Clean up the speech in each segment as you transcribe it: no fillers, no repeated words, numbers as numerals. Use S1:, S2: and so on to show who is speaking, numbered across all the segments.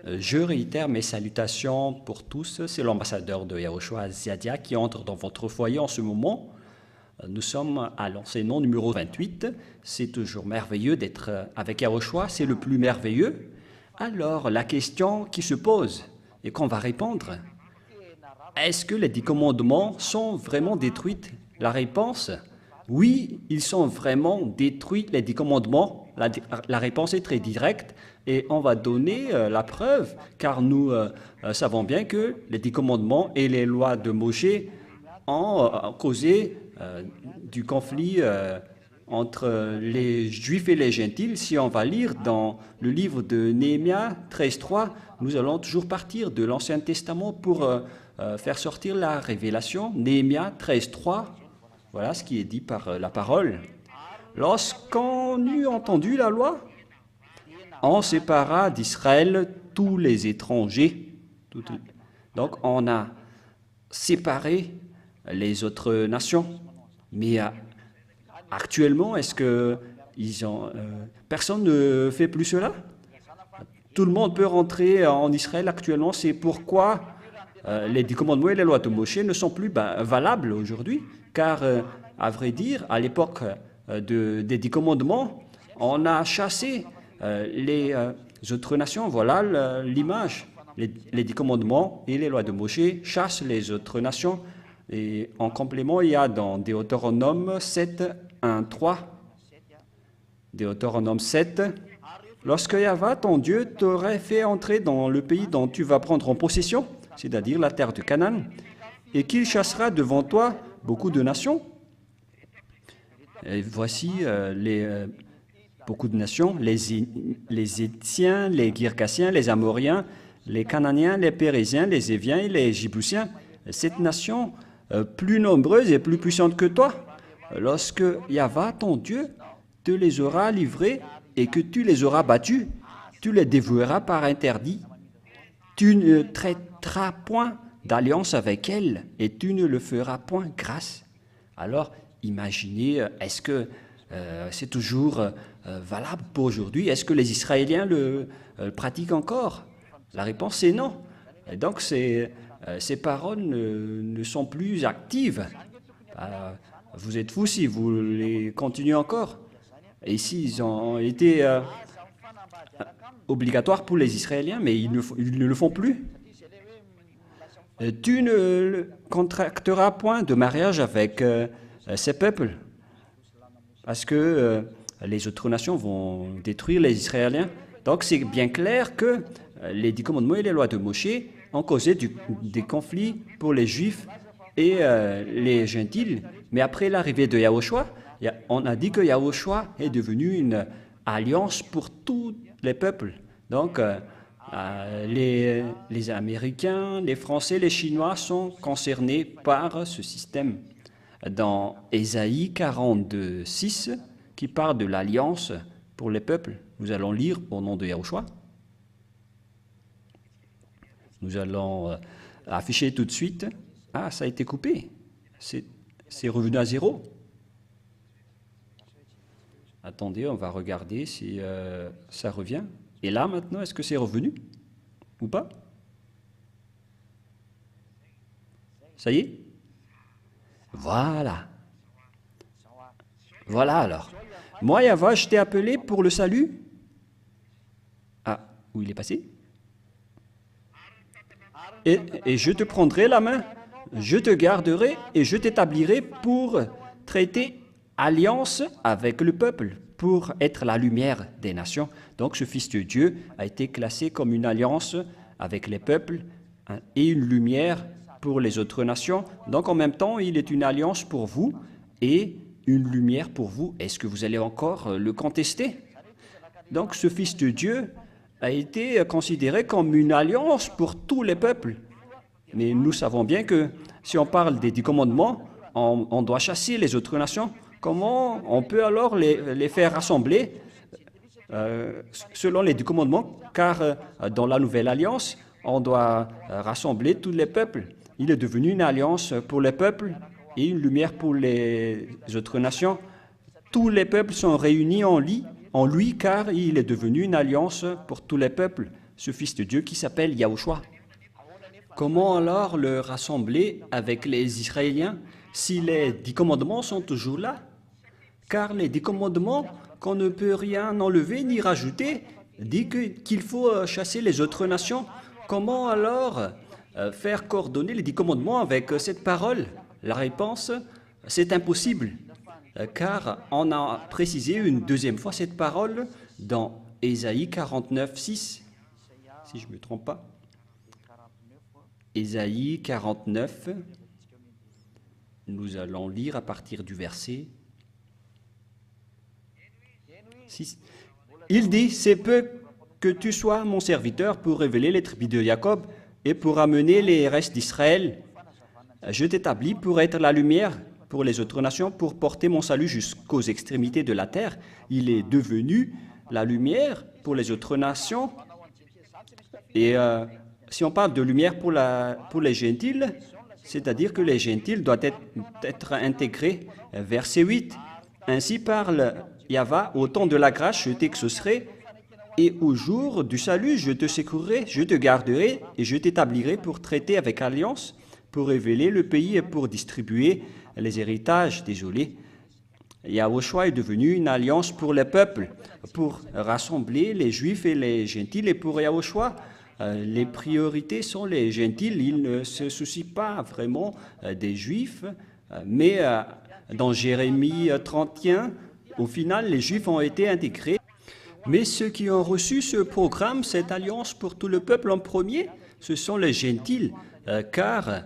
S1: Je réitère mes salutations pour tous. C'est l'ambassadeur de Yahushua Ziadia qui entre dans votre foyer en ce moment. Nous sommes à l'enseignement numéro 28. C'est toujours merveilleux d'être avec Yahushua. C'est le plus merveilleux. Alors, la question qui se pose et qu'on va répondre, est-ce que les 10 commandements sont vraiment détruits? La réponse, oui, ils sont vraiment détruits, les 10 commandements. La réponse est très directe et on va donner la preuve, car nous savons bien que les 10 commandements et les lois de Moshe ont causé du conflit entre les Juifs et les Gentils. Si on va lire dans le livre de Néhémie 13.3, nous allons toujours partir de l'Ancien Testament pour faire sortir la révélation. Néhémie 13.3, voilà ce qui est dit par la parole. Lorsqu'on eut entendu la loi, on sépara d'Israël tous les étrangers. Donc on a séparé les autres nations. Mais actuellement, est-ce que personne ne fait plus cela? Tout le monde peut rentrer en Israël actuellement. C'est pourquoi les 10 commandements et les lois de Moshe ne sont plus valables aujourd'hui. Car, à vrai dire, à l'époque des 10 commandements, on a chassé les autres nations. Voilà l'image. Les 10 commandements et les lois de Moshe chassent les autres nations. Et en complément, il y a dans Deutéronome 7, 1, 3. Deutéronome 7. Lorsque Yahvé, ton Dieu, t'aurait fait entrer dans le pays dont tu vas prendre en possession, c'est-à-dire la terre de Canaan, et qu'il chassera devant toi beaucoup de nations. Et voici beaucoup de nations, les Étiens, les Girgassiens, les Amoriens, les Cananéens, les Pérésiens, les Éviens et les Jébusiens. Cette nation plus nombreuse et plus puissante que toi, lorsque Yahvé, ton Dieu, te les aura livrés et que tu les auras battus, tu les dévoueras par interdit. Tu ne traiteras point d'alliance avec elles et tu ne le feras point grâce. Alors, imaginez, est-ce que c'est toujours valable pour aujourd'hui? Est-ce que les Israéliens le pratiquent encore? La réponse est non. Et donc, ces paroles ne sont plus actives. Vous êtes fous si vous les continuez encore. Et ici, ils ont été obligatoires pour les Israéliens, mais ils ne le font plus. Tu ne contracteras point de mariage avec ces peuples, parce que les autres nations vont détruire les Israéliens. Donc, c'est bien clair que les 10 commandements et les lois de Moshe ont causé des conflits pour les Juifs et les Gentils. Mais après l'arrivée de Yahushua, on a dit que Yahushua est devenu une alliance pour tous les peuples. Donc, les Américains, les Français, les Chinois sont concernés par ce système. Dans Ésaïe 42:6, qui parle de l'alliance pour les peuples, nous allons lire au nom de Yahushua. Nous allons afficher tout de suite. Ah, ça a été coupé. C'est revenu à 0. Attendez, on va regarder si ça revient. Et là, maintenant, est-ce que c'est revenu ou pas? Ça y est? Voilà. Voilà alors. Moi, Yahvé, je t'ai appelé pour le salut. Ah, où il est passé? Et je te prendrai la main, je te garderai et je t'établirai pour traiter alliance avec le peuple, pour être la lumière des nations. Donc ce Fils de Dieu a été classé comme une alliance avec les peuples et une lumière pour les autres nations. Donc en même temps, il est une alliance pour vous et une lumière pour vous. Est-ce que vous allez encore le contester? Donc ce Fils de Dieu a été considéré comme une alliance pour tous les peuples. Mais nous savons bien que si on parle des 10 commandements, on doit chasser les autres nations. Comment on peut alors les faire rassembler selon les 10 commandements? Car dans la nouvelle alliance, on doit rassembler tous les peuples. Il est devenu une alliance pour les peuples et une lumière pour les autres nations. Tous les peuples sont réunis en lui car il est devenu une alliance pour tous les peuples. ce Fils de Dieu qui s'appelle Yahushua. Comment alors le rassembler avec les Israéliens si les 10 commandements sont toujours là? Car les 10 commandements, qu'on ne peut rien enlever ni rajouter, dit qu'il faut chasser les autres nations. Comment alors faire coordonner les 10 commandements avec cette parole? La réponse, c'est impossible, car on a précisé une deuxième fois cette parole dans Ésaïe 49, 6, si je ne me trompe pas. Ésaïe 49, nous allons lire à partir du verset 6. Il dit, c'est peu que tu sois mon serviteur pour révéler les tribus de Jacob et pour amener les restes d'Israël. Je t'établis pour être la lumière pour les autres nations, pour porter mon salut jusqu'aux extrémités de la terre. Il est devenu la lumière pour les autres nations. Et si on parle de lumière pour les gentils, c'est-à-dire que les gentils doivent être intégrés. Verset 8. Ainsi parle Yahva, au temps de la grâce, je t'exaucerai, et au jour du salut, je te secourrai, je te garderai, et je t'établirai pour traiter avec alliance, pour révéler le pays et pour distribuer les héritages. Désolé. Yahushua est devenu une alliance pour les peuples, pour rassembler les Juifs et les gentils, et pour Yahushua, les priorités sont les gentils. Il ne se soucie pas vraiment des Juifs, mais dans Jérémie 31, au final, les Juifs ont été intégrés. Mais ceux qui ont reçu ce programme, cette alliance pour tout le peuple en premier, ce sont les gentils, car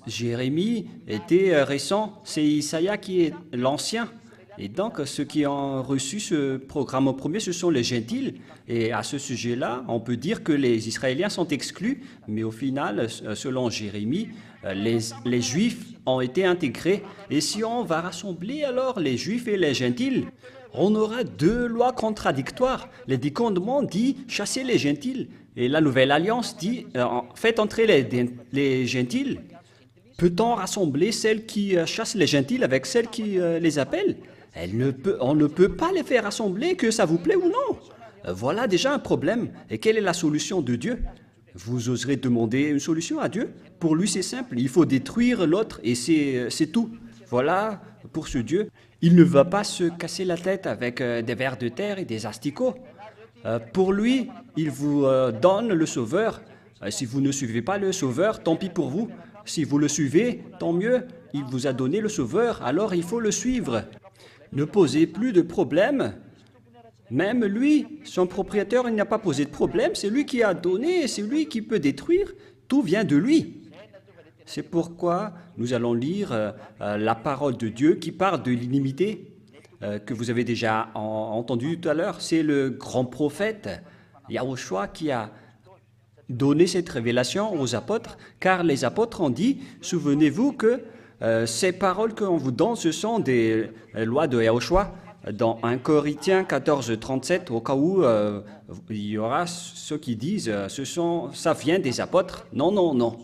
S1: Jérémie était récent, c'est Isaïe qui est l'ancien. Et donc, ceux qui ont reçu ce programme en premier, ce sont les gentils. Et à ce sujet-là, on peut dire que les Israéliens sont exclus, mais au final, selon Jérémie, les Juifs ont été intégrés. Et si on va rassembler alors les Juifs et les gentils, on aura deux lois contradictoires. Les 10 commandements disent « chasser les gentils ». Et la Nouvelle Alliance dit « faites entrer les gentils ». Peut-on rassembler celles qui chassent les gentils avec celles qui les appellent? On ne peut pas les faire rassembler, que ça vous plaît ou non. Voilà déjà un problème. Et quelle est la solution de Dieu? Vous oserez demander une solution à Dieu? Pour lui, c'est simple. Il faut détruire l'autre et c'est tout. Voilà pour ce Dieu. Il ne va pas se casser la tête avec des vers de terre et des asticots. Pour lui, il vous donne le Sauveur. Si vous ne suivez pas le Sauveur, tant pis pour vous. Si vous le suivez, tant mieux. Il vous a donné le Sauveur, alors il faut le suivre. Ne posez plus de problème. Même lui, son propriétaire, il n'a pas posé de problème. C'est lui qui a donné, c'est lui qui peut détruire. Tout vient de lui. C'est pourquoi nous allons lire la parole de Dieu qui parle de l'inimité que vous avez déjà entendu tout à l'heure. C'est le grand prophète Yahushua qui a donné cette révélation aux apôtres, car les apôtres ont dit, souvenez-vous que ces paroles qu'on vous donne, ce sont des lois de Yahushua. Dans 1 Corinthiens 14, 37, au cas où il y aura ceux qui disent ça vient des apôtres. Non, non, non.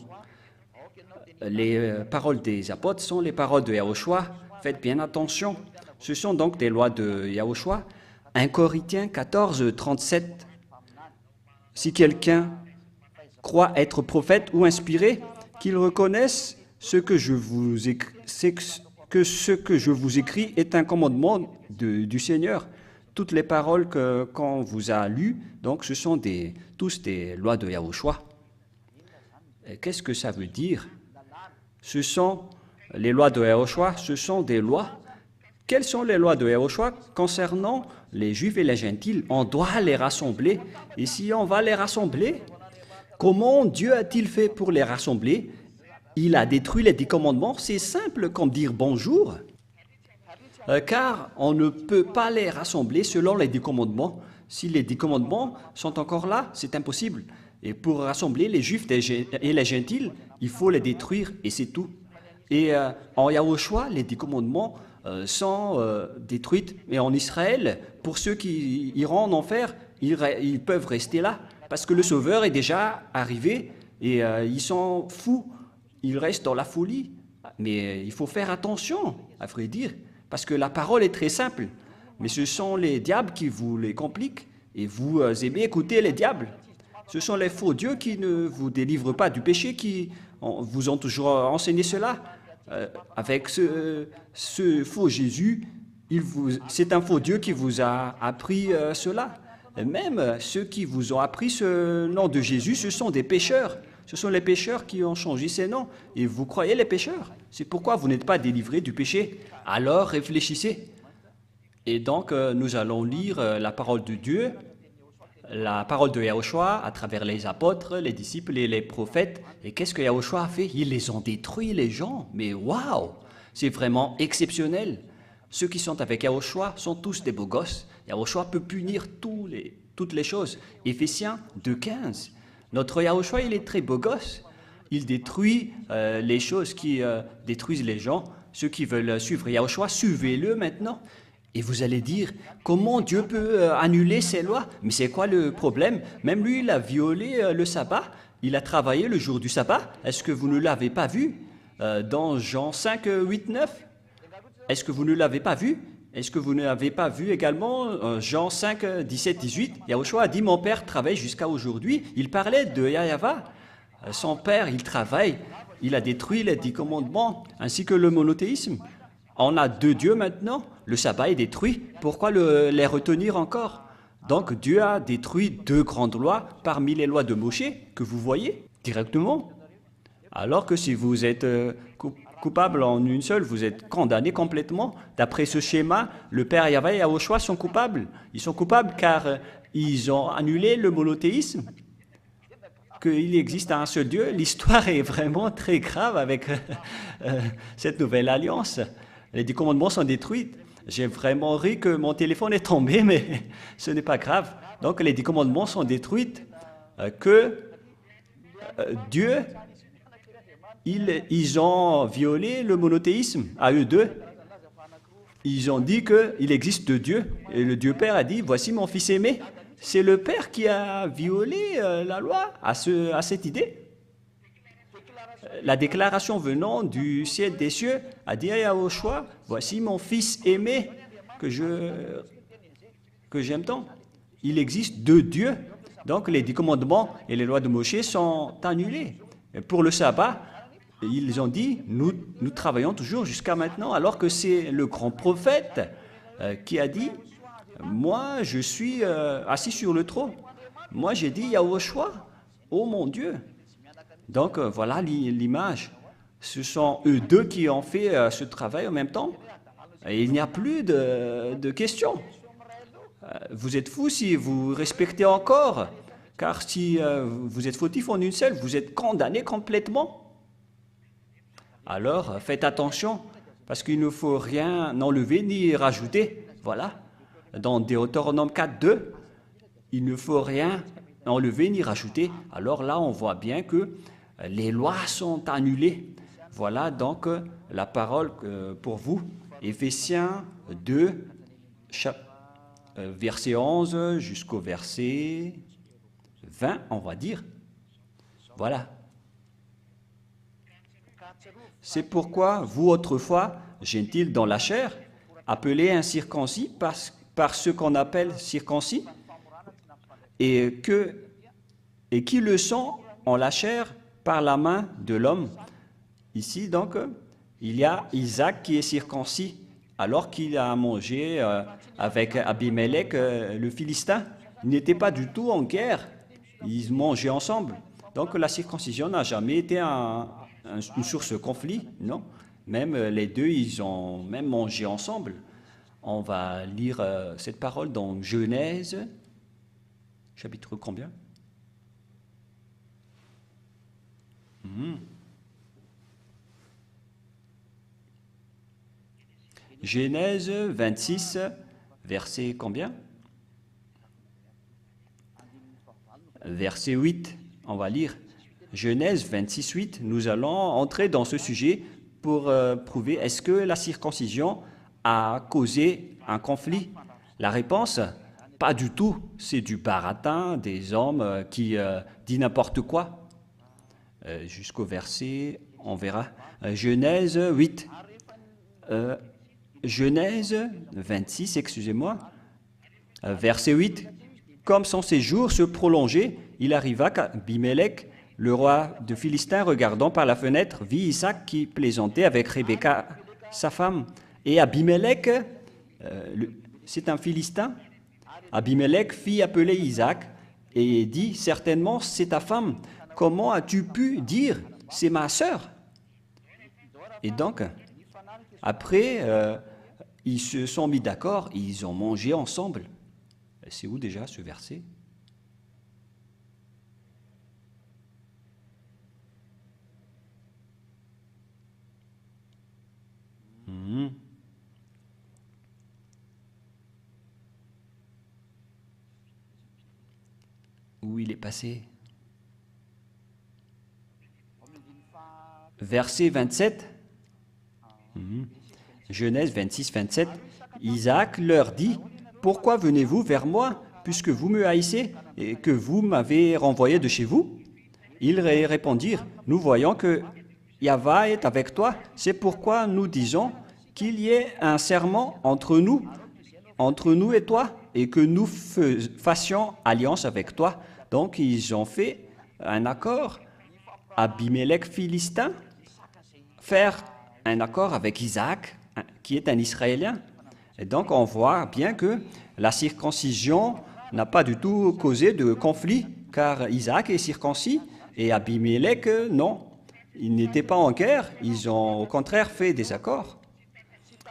S1: Les paroles des apôtres sont les paroles de Yahushua. Faites bien attention. Ce sont donc des lois de Yahushua. 1 Corinthiens 14, 37. Si quelqu'un croit être prophète ou inspiré, qu'il reconnaisse ce que je vous écris est un commandement du Seigneur. Toutes les paroles qu'on vous a lues, donc ce sont tous des lois de Yahushua. Qu'est-ce que ça veut dire? Ce sont les lois de Yahushua, ce sont des lois. Quelles sont les lois de Yahushua concernant les Juifs et les gentils? On doit les rassembler. Et si on va les rassembler, comment Dieu a-t-il fait pour les rassembler? Il a détruit les 10 commandements. C'est simple comme dire bonjour. Car on ne peut pas les rassembler selon les 10 commandements. Si les 10 commandements sont encore là, c'est impossible. Et pour rassembler les Juifs et les gentils, il faut les détruire et c'est tout. Et en Yahushua, les 10 commandements sont détruits. Mais en Israël, pour ceux qui iront en enfer, ils peuvent rester là. Parce que le Sauveur est déjà arrivé et ils sont fous. Ils restent dans la folie. Mais il faut faire attention, à vrai dire. Parce que la parole est très simple. Mais ce sont les diables qui vous les compliquent. Et vous aimez écouter les diables. Ce sont les faux dieux qui ne vous délivrent pas du péché, qui vous ont toujours enseigné cela. Avec ce faux Jésus, c'est un faux Dieu qui vous a appris cela. Et même ceux qui vous ont appris ce nom de Jésus, ce sont des pécheurs. Ce sont les pécheurs qui ont changé ces noms. Et vous croyez les pécheurs. C'est pourquoi vous n'êtes pas délivrés du péché. Alors réfléchissez. Et donc, nous allons lire la parole de Dieu, la parole de Yahushua à travers les apôtres, les disciples et les prophètes. Et qu'est-ce que Yahushua a fait? Ils les ont détruits, les gens. Mais waouh! C'est vraiment exceptionnel. Ceux qui sont avec Yahushua sont tous des beaux gosses. Yahushua peut punir toutes les choses. Éphésiens 2,15. Notre Yahushua, il est très beau gosse. Il détruit les choses qui détruisent les gens. Ceux qui veulent suivre Yahushua, suivez-le maintenant. Et vous allez dire, comment Dieu peut annuler ses lois? Mais c'est quoi le problème? Même lui, il a violé le sabbat. Il a travaillé le jour du sabbat. Est-ce que vous ne l'avez pas vu dans Jean 5, 8, 9? Est-ce que vous ne l'avez pas vu? Est-ce que vous n'avez pas vu également Jean 5, 17, 18? Yahushua a dit, mon père travaille jusqu'à aujourd'hui. Il parlait de Yahava. Son père, il travaille. Il a détruit les 10 commandements, ainsi que le monothéisme. On a 2 dieux maintenant. Le sabbat est détruit. Pourquoi les retenir encore? Donc Dieu a détruit 2 grandes lois parmi les lois de Moshe que vous voyez directement. Alors que si vous êtes coupable en une seule, vous êtes condamné complètement. D'après ce schéma, le Père Yahvé et Yahushua sont coupables. Ils sont coupables car ils ont annulé le monothéisme, qu'il existe un seul Dieu. L'histoire est vraiment très grave avec cette nouvelle alliance. Les 10 commandements sont détruits. J'ai vraiment ri que mon téléphone est tombé, mais ce n'est pas grave. Donc les 10 commandements sont détruits, Dieu, ils ont violé le monothéisme à eux deux. Ils ont dit qu'il existe 2 dieux. Et le Dieu Père a dit, voici mon fils aimé. C'est le Père qui a violé la loi à cette idée. La déclaration venant du ciel des cieux a dit à Yahushua, voici mon fils aimé que j'aime tant. Il existe 2 dieux. Donc les 10 commandements et les lois de Moshe sont annulés. Et pour le sabbat, ils ont dit, nous travaillons toujours jusqu'à maintenant, alors que c'est le grand prophète qui a dit, moi je suis assis sur le trône. Moi j'ai dit Yahushua, oh mon Dieu. Donc voilà l'image. Ce sont eux deux qui ont fait ce travail en même temps. Et il n'y a plus de questions. Vous êtes fous si vous respectez encore. Car si vous êtes fautif en une seule, vous êtes condamné complètement. Alors faites attention, parce qu'il ne faut rien enlever ni rajouter. Voilà. Dans Deutéronome 4, 2, il ne faut rien enlever ni rajouter. Alors là, on voit bien que les lois sont annulées. Voilà donc la parole pour vous. Éphésiens 2, verset 11 jusqu'au verset 20, on va dire. Voilà. C'est pourquoi vous, autrefois, gentils dans la chair, appelés incirconcis par ce qu'on appelle circoncis, et qui le sont en la chair par la main de l'homme. Ici, donc, il y a Isaac qui est circoncis, alors qu'il a mangé avec Abimelech, le Philistin. Ils n'étaient pas du tout en guerre, ils mangeaient ensemble. Donc la circoncision n'a jamais été une source de conflit, non. Même les deux, ils ont même mangé ensemble. On va lire cette parole dans Genèse, chapitre combien? Genèse 26, verset combien? Verset 8, on va lire. Genèse 26, 8, nous allons entrer dans ce sujet pour prouver est-ce que la circoncision a causé un conflit? La réponse, pas du tout. C'est du baratin des hommes qui disent n'importe quoi. Jusqu'au verset, on verra. Genèse 8. Genèse 26, excusez-moi. Verset 8. Comme son séjour se prolongeait, il arriva qu'Abimelech, le roi de Philistin, regardant par la fenêtre, vit Isaac qui plaisantait avec Rebecca, sa femme. Et Abimelech, c'est un Philistin, Abimelech fit appeler Isaac et dit, certainement c'est ta femme, comment as-tu pu dire, c'est ma sœur? Et donc, après, ils se sont mis d'accord, ils ont mangé ensemble. C'est où déjà ce verset? Où il est passé? Verset 27. Genèse 26, 27. Isaac leur dit, « Pourquoi venez-vous vers moi, puisque vous me haïssez et que vous m'avez renvoyé de chez vous ?» Ils répondirent, « Nous voyons que Yahva est avec toi, c'est pourquoi nous disons qu'il y ait un serment entre nous et toi, et que nous fassions alliance avec toi. » Donc ils ont fait un accord, Abimelech Philistin, faire un accord avec Isaac, qui est un Israélien. Et donc on voit bien que la circoncision n'a pas du tout causé de conflit, car Isaac est circoncis et Abimelech, non. Ils n'étaient pas en guerre, ils ont au contraire fait des accords.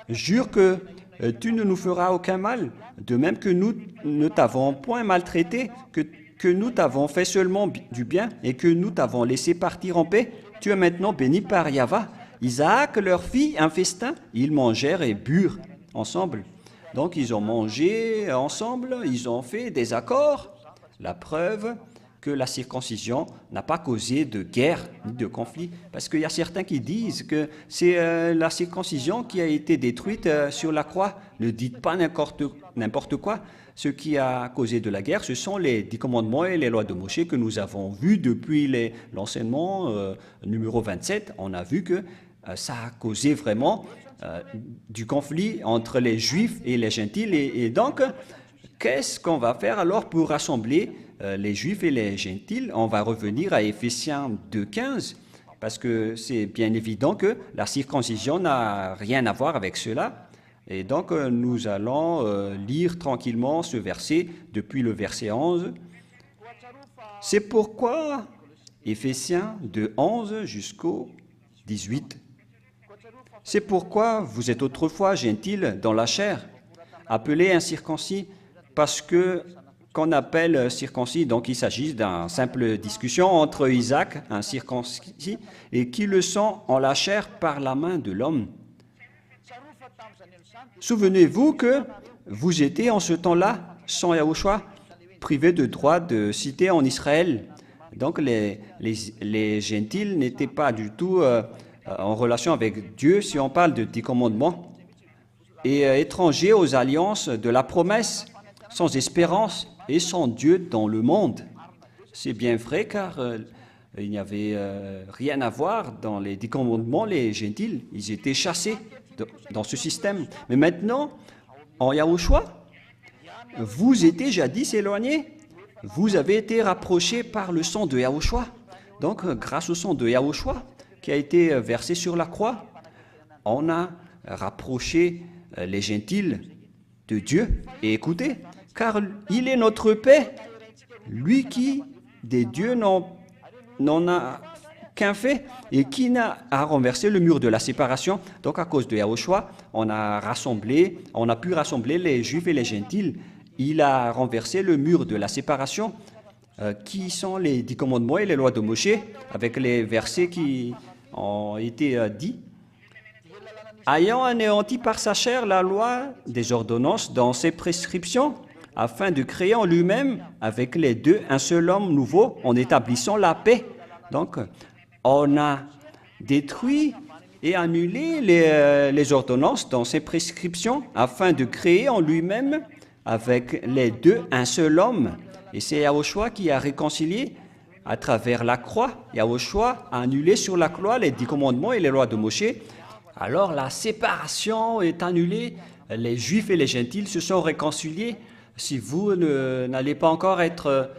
S1: Jure que tu ne nous feras aucun mal, de même que nous ne t'avons point maltraité, que nous t'avons fait seulement du bien et que nous t'avons laissé partir en paix. Tu es maintenant béni par Yahva. Isaac leur fit un festin, ils mangèrent et burent ensemble. Donc ils ont mangé ensemble, ils ont fait des accords. La preuve que la circoncision n'a pas causé de guerre ni de conflit. Parce qu'il y a certains qui disent que c'est la circoncision qui a été détruite sur la croix. Ne dites pas n'importe quoi. Ce qui a causé de la guerre, ce sont les 10 commandements et les lois de Moïse que nous avons vus depuis l'enseignement numéro 27. On a vu que ça a causé vraiment du conflit entre les Juifs et les Gentils. Et donc, qu'est-ce qu'on va faire alors pour rassembler les Juifs et les Gentils? On va revenir à Éphésiens 2,15, parce que c'est bien évident que la circoncision n'a rien à voir avec cela. Et donc, nous allons lire tranquillement ce verset depuis le verset 11. C'est pourquoi, Éphésiens de 11 jusqu'au 18. C'est pourquoi vous êtes autrefois gentils dans la chair, appelés incirconcis, parce que qu'on appelle circoncis, donc il s'agit d'une simple discussion entre Isaac, un circoncis, et qui le sont en la chair par la main de l'homme. Souvenez-vous que vous étiez en ce temps-là, sans Yahushua, privés de droit de cité en Israël. Donc les gentils n'étaient pas du tout en relation avec Dieu, si on parle de 10 commandements, et étrangers aux alliances de la promesse, sans espérance et sans Dieu dans le monde. C'est bien vrai, car il n'y avait rien à voir dans les 10 commandements, les gentils, ils étaient chassés dans ce système. Mais maintenant, en Yahushua, vous étiez jadis éloignés, vous avez été rapprochés par le sang de Yahushua. Donc, grâce au sang de Yahushua qui a été versé sur la croix, on a rapproché les gentils de Dieu. Et écoutez, car il est notre paix, lui qui, des dieux, n'en a qu'un fait et qui a renversé le mur de la séparation. Donc à cause de Yahushua, on a pu rassembler les Juifs et les Gentils. Il a renversé le mur de la séparation, qui sont les 10 commandements et les lois de Moshe, avec les versets qui ont été dits. Ayant anéanti par sa chair la loi des ordonnances dans ses prescriptions, afin de créer en lui-même, avec les deux, un seul homme nouveau, en établissant la paix. Donc, on a détruit et annulé les ordonnances dans ses prescriptions, afin de créer en lui-même, avec les deux, un seul homme. Et c'est Yahushua qui a réconcilié à travers la croix. Yahushua a annulé sur la croix les 10 commandements et les lois de Moshe. Alors la séparation est annulée, les Juifs et les Gentils se sont réconciliés Si vous n'allez pas encore être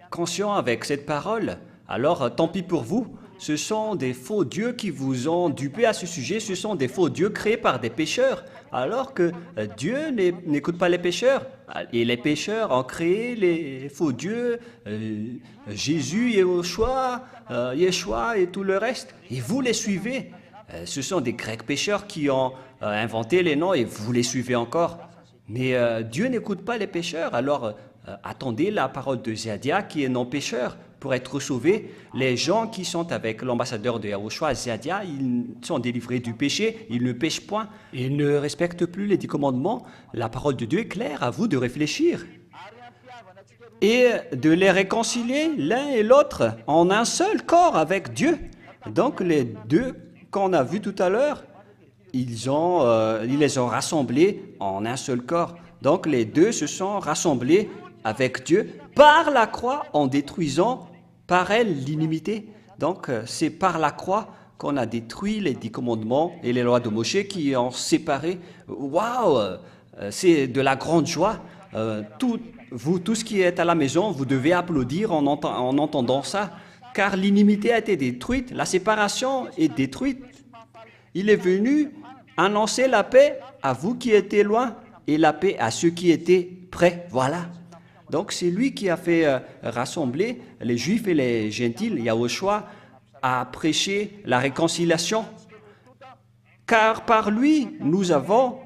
S1: conscient avec cette parole, alors tant pis pour vous. Ce sont des faux dieux qui vous ont dupé à ce sujet. Ce sont des faux dieux créés par des pécheurs. Alors que Dieu n'écoute pas les pécheurs. Et les pécheurs ont créé les faux dieux, Jésus, Yeshua et tout le reste. Et vous les suivez. Ce sont des Grecs pécheurs qui ont inventé les noms et vous les suivez encore. Mais Dieu n'écoute pas les pécheurs. Alors attendez la parole de Ziadia qui est non pécheur. Pour être sauvés, les gens qui sont avec l'ambassadeur de Yahushua, Ziadia, ils sont délivrés du péché, ils ne pêchent point, ils ne respectent plus les 10 commandements. La parole de Dieu est claire, à vous de réfléchir et de les réconcilier l'un et l'autre en un seul corps avec Dieu. Donc les deux qu'on a vus tout à l'heure, ils les ont rassemblés en un seul corps. Donc les deux se sont rassemblés avec Dieu par la croix en détruisant par elle l'inimité. Donc c'est par la croix qu'on a détruit les 10 commandements et les lois de Moshe qui ont séparé. Waouh, c'est de la grande joie. Vous tous qui êtes à la maison, vous devez applaudir en entendant ça, car l'inimité a été détruite, la séparation est détruite. Il est venu annoncer la paix à vous qui étiez loin et la paix à ceux qui étaient près. Voilà. Donc c'est lui qui a fait rassembler les Juifs et les Gentils. Yahushua a prêché la réconciliation. Car par lui, nous avons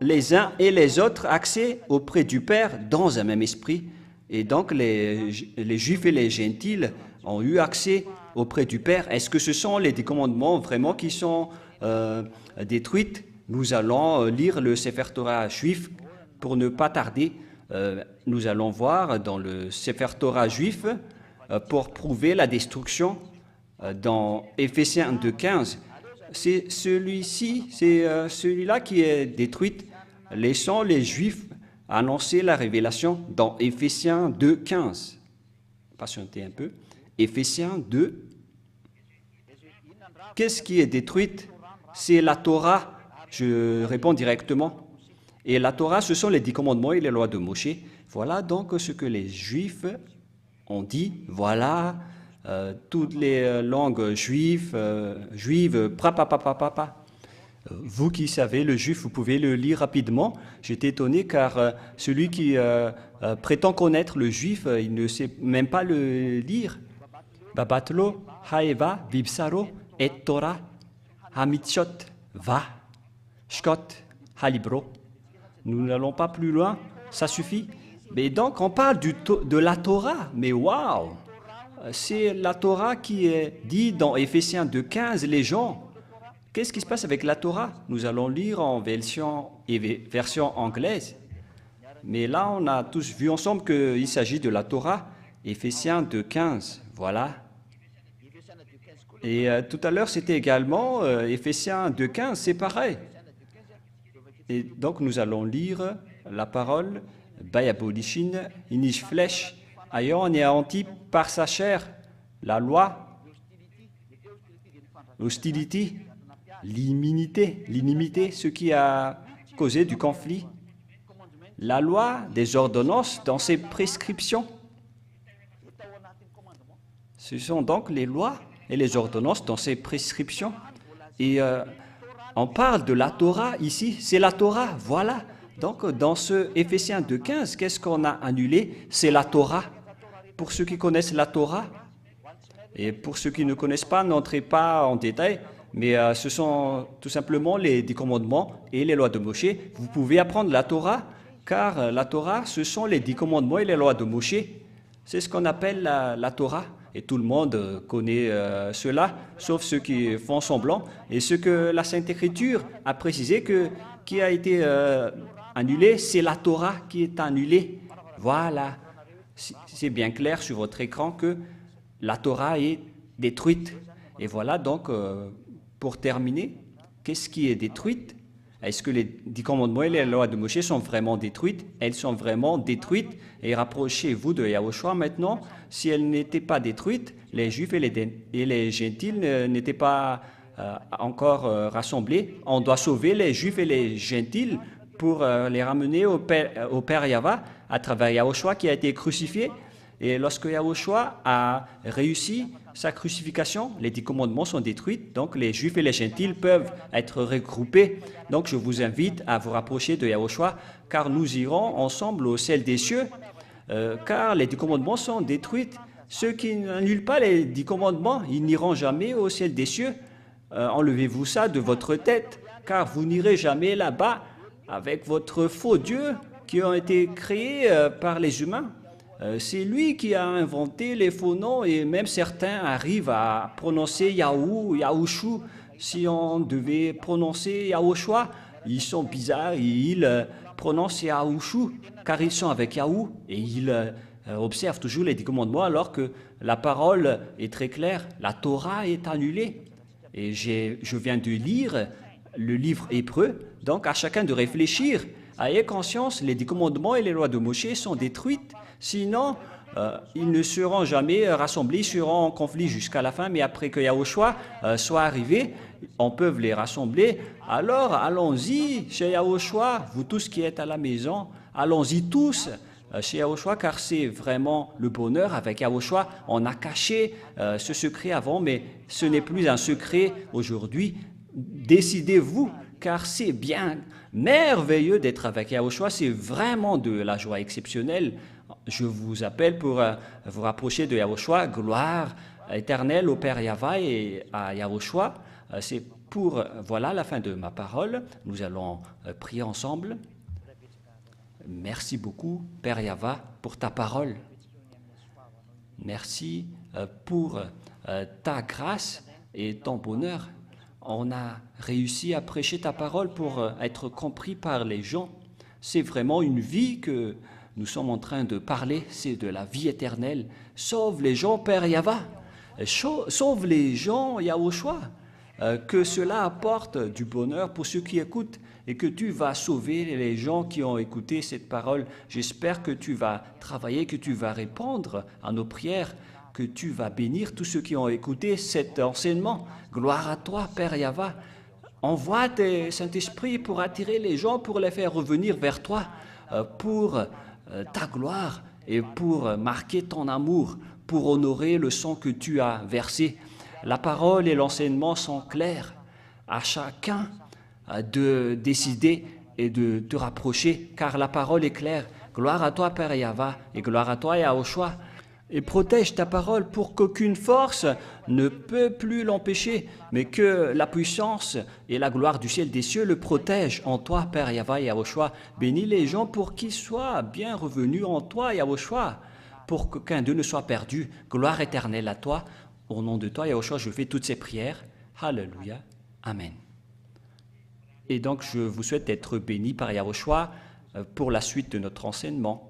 S1: les uns et les autres accès auprès du Père dans un même esprit. Et donc les Juifs et les Gentils ont eu accès auprès du Père. Est-ce que ce sont les 10 commandements vraiment qui sont détruits? Nous allons lire le Sefer Torah juif pour ne pas tarder. Nous allons voir dans le Sefer Torah juif pour prouver la destruction dans Éphésiens 2.15. C'est celui-ci, c'est celui-là qui est détruit. Laissons les Juifs annoncer la révélation dans Éphésiens 2.15. Patientez un peu. Éphésiens 2. Qu'est-ce qui est détruit? C'est la Torah. Je réponds directement. Et la Torah, ce sont les 10 commandements et les lois de Moshe. Voilà donc ce que les Juifs ont dit. Voilà toutes les langues juives, Vous qui savez le juif, vous pouvez le lire rapidement. J'étais étonné car celui qui prétend connaître le juif, il ne sait même pas le lire. Babatlo, haeva, vibsaro, et Torah, hamitshot, va, shkot, halibro. Nous n'allons pas plus loin, ça suffit. Mais donc, on parle de la Torah, mais waouh! C'est la Torah qui est dit dans Éphésiens 2.15, les gens. Qu'est-ce qui se passe avec la Torah? Nous allons lire en version anglaise. Mais là, on a tous vu ensemble qu'il s'agit de la Torah, Éphésiens 2.15, voilà. Et tout à l'heure, c'était également Éphésiens 2.15, c'est pareil. Et donc, nous allons lire la parole Bayabolishin, Inish Flèche, ayant anéanti par sa chair la loi, l'hostilité, l'inimité, ce qui a causé du conflit, la loi des ordonnances dans ses prescriptions. Ce sont donc les lois et les ordonnances dans ses prescriptions. Et on parle de la Torah ici, c'est la Torah, voilà. Donc dans ce Éphésiens 2.15, qu'est-ce qu'on a annulé? C'est la Torah. Pour ceux qui connaissent la Torah, et pour ceux qui ne connaissent pas, n'entrez pas en détail, mais ce sont tout simplement les 10 commandements et les lois de Moshe. Vous pouvez apprendre la Torah, car la Torah, ce sont les 10 commandements et les lois de Moshe. C'est ce qu'on appelle la Torah. Et tout le monde connaît cela, sauf ceux qui font semblant. Et ce que la Sainte Écriture a précisé qui a été annulé, c'est la Torah qui est annulée. Voilà. C'est bien clair sur votre écran que la Torah est détruite. Et voilà donc, pour terminer, qu'est-ce qui est détruite? Est-ce que les 10 commandements et les lois de Moshe sont vraiment détruites? Elles sont vraiment détruites. Et rapprochez-vous de Yahushua maintenant. Si elles n'étaient pas détruites, les Juifs et les Gentils n'étaient pas encore rassemblés. On doit sauver les Juifs et les Gentils pour les ramener au Père Yahva à travers Yahushua qui a été crucifié. Et lorsque Yahushua a réussi sa crucifixion, les 10 commandements sont détruits, donc les Juifs et les Gentils peuvent être regroupés. Donc je vous invite à vous rapprocher de Yahushua, car nous irons ensemble au ciel des cieux, car les 10 commandements sont détruits. Ceux qui n'annulent pas les 10 commandements, ils n'iront jamais au ciel des cieux. Enlevez-vous ça de votre tête, car vous n'irez jamais là-bas avec votre faux Dieu qui ont été créés par les humains. C'est lui qui a inventé les faux noms et même certains arrivent à prononcer Yahou, Yahouchou. Si on devait prononcer Yahushua, ils sont bizarres, ils prononcent Yahouchou car ils sont avec Yahou et ils observent toujours les 10 commandements alors que la parole est très claire, la Torah est annulée. Et je viens de lire le livre hébreu, donc à chacun de réfléchir. Ayez conscience, les 10 commandements et les lois de Moshe sont détruites. Sinon, ils ne seront jamais rassemblés, ils seront en conflit jusqu'à la fin. Mais après que Yahushua soit arrivé, on peut les rassembler. Alors, allons-y chez Yahushua, vous tous qui êtes à la maison, allons-y tous chez Yahushua, car c'est vraiment le bonheur. Avec Yahushua, on a caché ce secret avant, mais ce n'est plus un secret aujourd'hui. Décidez-vous, car c'est bien merveilleux d'être avec Yahushua, c'est vraiment de la joie exceptionnelle. Je vous appelle pour vous rapprocher de Yahushua, gloire éternelle au Père Yahva et à Yahushua. C'est pour, voilà la fin de ma parole. Nous allons prier ensemble. Merci beaucoup, Père Yahva, pour ta parole. Merci pour ta grâce et ton bonheur. On a réussi à prêcher ta parole pour être compris par les gens. C'est vraiment une vie que nous sommes en train de parler, c'est de la vie éternelle. Sauve les gens, Père Yahva. Sauve les gens, Yahushua. Que cela apporte du bonheur pour ceux qui écoutent et que tu vas sauver les gens qui ont écouté cette parole. J'espère que tu vas travailler, que tu vas répondre à nos prières, que tu vas bénir tous ceux qui ont écouté cet enseignement. Gloire à toi, Père Yahva. Envoie tes Saint-Esprit pour attirer les gens, pour les faire revenir vers toi, pour ta gloire et pour marquer ton amour, pour honorer le sang que tu as versé. La parole et l'enseignement sont clairs. À chacun de décider et de te rapprocher, car la parole est claire. Gloire à toi, Père Yahva, et gloire à toi, Yahushua. Et protège ta parole pour qu'aucune force ne peut plus l'empêcher, mais que la puissance et la gloire du ciel des cieux le protègent en toi, Père Yahva et Yahushua. Bénis les gens pour qu'ils soient bien revenus en toi, Yahushua, pour qu'aucun d'eux ne soit perdu. Gloire éternelle à toi. Au nom de toi, Yahushua, je fais toutes ces prières. Alléluia. Amen. Et donc, je vous souhaite d'être bénis par Yahushua pour la suite de notre enseignement.